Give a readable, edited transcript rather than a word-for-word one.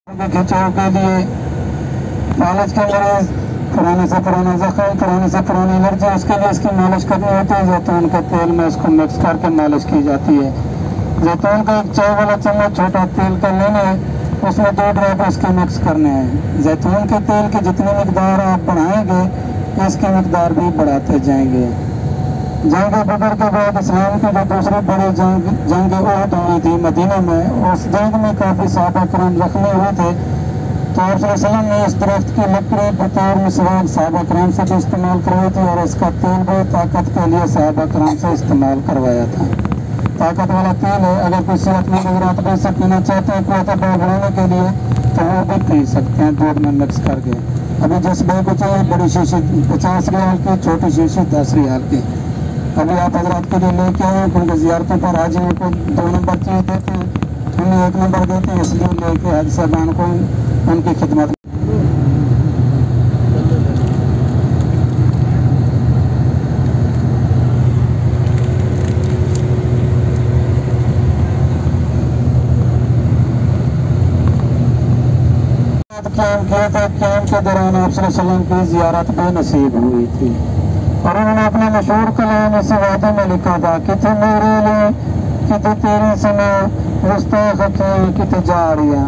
खिंचाव के लिए मालिश के मरीज पुराने से पुराना जख्म, पुराने से पुरानी एलर्जी, उसके लिए इसकी मालिश करनी होती है। जैतून के तेल में इसको मिक्स करके मालिश की जाती है। जैतून का एक चाय वाला चम्मच छोटा तेल का लेना है, उसमें 2 ड्रॉप इसके मिक्स करने हैं। जैतून के तेल की जितनी मकदार आप बढ़ाएंगे, इसकी मकदार भी बढ़ाते जाएंगे। जंग बदर के बाद इस्लाम की जो दूसरी बड़ी जंग उहद हुई थी मदीना में, उस जंग में काफ़ी सहाबा करम जख्मी हुए थे। तो आप सल्लल्लाहु अलैहि वसल्लम ने इस दरख्त की लकड़ी बतौर मिसवाक सहाबा करम से भी इस्तेमाल करवाई थी, और इसका तेल भी ताकत के लिए सहाबा करम से इस्तेमाल करवाया था। ताकत वाला तेल है। अगर कोई सेहतमंद हज़रात भी इसे पीना चाहते हैं कुव्वत बढ़ाने के लिए, तो वो भी पी सकते हैं दूध में मिक्स करके। अभी जिस भाई को चाहिए बड़ी शीशी 50 रियाल की, छोटी शीशी 10 रियाल की। अभी आप हजरात के लिए लेके आए, क्योंकि ज़ियारतों पर हाजियों को 2 नंबर चाहिए देते हैं, हमें 1 नंबर देते हैं, इसलिए लेके हाजी साहबान को उनकी खिदमत। क्याम किया था, क्याम के दौरान आप सल्लल्लाहु अलैहि वसल्लम की ज़ियारत भी नसीब हुई थी, और उन्होंने अपने मशहूर कलाम इस वादे में लिखा था कि मेरे लिए, कि तेरी सना गुस्ताख की, कि जारिया।